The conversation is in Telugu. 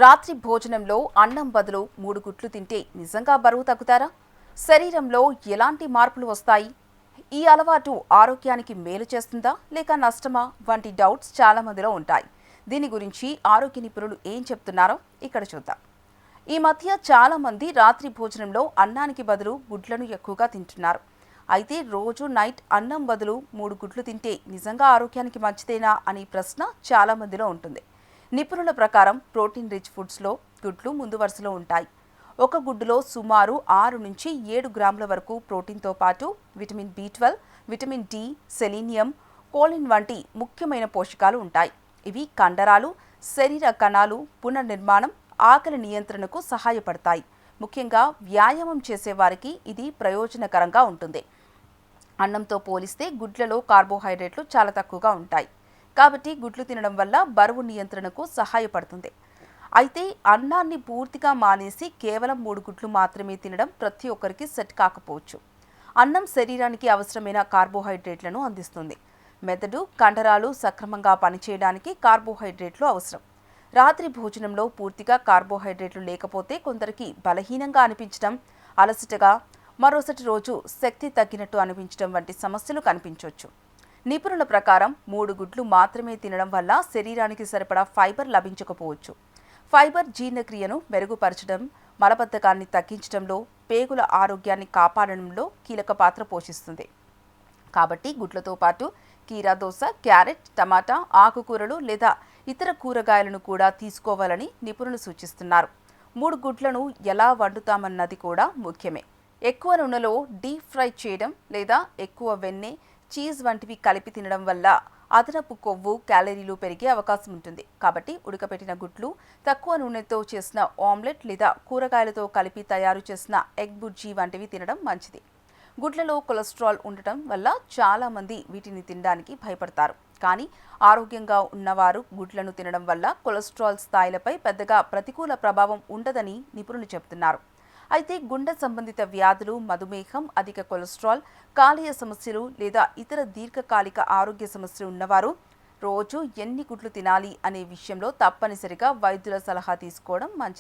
రాత్రి భోజనంలో అన్నం బదులు 3 గుడ్లు తింటే నిజంగా బరువు తగ్గుతారా? శరీరంలో ఎలాంటి మార్పులు వస్తాయి? ఈ అలవాటు ఆరోగ్యానికి మేలు చేస్తుందా లేక నష్టమా వంటి డౌట్స్ చాలా మందిలో ఉంటాయి. దీని గురించి ఆరోగ్య నిపుణులు ఏం చెప్తున్నారో ఇక్కడ చూద్దాం. ఈ మధ్య చాలా మంది రాత్రి భోజనంలో అన్నానికి బదులు గుడ్లను ఎక్కువగా తింటున్నారు. అయితే రోజు నైట్ అన్నం బదులు 3 గుడ్లు తింటే నిజంగా ఆరోగ్యానికి మంచిదేనా అనే ప్రశ్న చాలా మందిలో ఉంటుంది. నిపుణుల ప్రకారం ప్రోటీన్ రిచ్ ఫుడ్స్లో గుడ్లు ముందు వరుసలో ఉంటాయి. ఒక గుడ్డులో సుమారు 6 నుంచి 7 గ్రాముల వరకు ప్రోటీన్తో పాటు vitamin B12, vitamin D, selenium, choline వంటి ముఖ్యమైన పోషకాలు ఉంటాయి. ఇవి కండరాలు, శరీర కణాలు పునర్నిర్మాణం, ఆకలి నియంత్రణకు సహాయపడతాయి. ముఖ్యంగా వ్యాయామం చేసేవారికి ఇది ప్రయోజనకరంగా ఉంటుంది. అన్నంతో పోలిస్తే గుడ్లలో కార్బోహైడ్రేట్లు చాలా తక్కువగా ఉంటాయి. కాబట్టి గుడ్లు తినడం వల్ల బరువు నియంత్రణకు సహాయపడుతుంది. అయితే అన్నాన్ని పూర్తిగా మానేసి కేవలం 3 గుడ్లు మాత్రమే తినడం ప్రతి ఒక్కరికి సెట్ కాకపోవచ్చు. అన్నం శరీరానికి అవసరమైన కార్బోహైడ్రేట్లను అందిస్తుంది. మెదడు, కండరాలు సక్రమంగా పనిచేయడానికి కార్బోహైడ్రేట్లు అవసరం. రాత్రి భోజనంలో పూర్తిగా కార్బోహైడ్రేట్లు లేకపోతే కొందరికి బలహీనంగా అనిపించడం, అలసటగా, మరోసటి రోజు శక్తి తగ్గినట్టు అనిపించడం వంటి సమస్యలు కనిపించవచ్చు. నిపుణుల ప్రకారం 3 గుడ్లు మాత్రమే తినడం వల్ల శరీరానికి సరిపడా ఫైబర్ లభించకపోవచ్చు. ఫైబర్ జీర్ణక్రియను మెరుగుపరచడం, మలబద్ధకాన్ని తగ్గించడంలో, పేగుల ఆరోగ్యాన్ని కాపాడడంలో కీలక పాత్ర పోషిస్తుంది. కాబట్టి గుడ్లతో పాటు కీరాదోస, క్యారెట్, టమాటా, ఆకుకూరలు లేదా ఇతర కూరగాయలను కూడా తీసుకోవాలని నిపుణులు సూచిస్తున్నారు. 3 గుడ్లను ఎలా వండుతామన్నది కూడా ముఖ్యమే. ఎక్కువ నూనెలో డీప్ ఫ్రై చేయడం లేదా ఎక్కువ వెన్నె, చీజ్ వంటివి కలిపి తినడం వల్ల అదనపు కొవ్వు, క్యాలరీలు పెరిగే అవకాశం ఉంటుంది. కాబట్టి ఉడకబెట్టిన గుడ్లు, తక్కువ నూనెతో చేసిన ఆమ్లెట్ లేదా కూరగాయలతో కలిపి తయారు చేసిన ఎగ్ బుర్జీ వంటివి తినడం మంచిది. గుడ్లలో కొలెస్ట్రాల్ ఉండటం వల్ల చాలా మంది వీటిని తినడానికి భయపడతారు. కానీ ఆరోగ్యంగా ఉన్నవారు గుడ్లను తినడం వల్ల కొలెస్ట్రాల్ స్థాయిలపై పెద్దగా ప్రతికూల ప్రభావం ఉండదని నిపుణులు చెబుతున్నారు. అయితే గుండె సంబంధిత వ్యాధులు, మధుమేహం, అధిక కొలెస్ట్రాల్, కాలేయ సమస్యలు లేదా ఇతర దీర్ఘకాలిక ఆరోగ్య సమస్యలు ఉన్నవారు రోజు ఎన్ని గుడ్లు తినాలి అనే విషయంలో తప్పనిసరిగా వైద్యుల సలహా తీసుకోవడం మంచిది.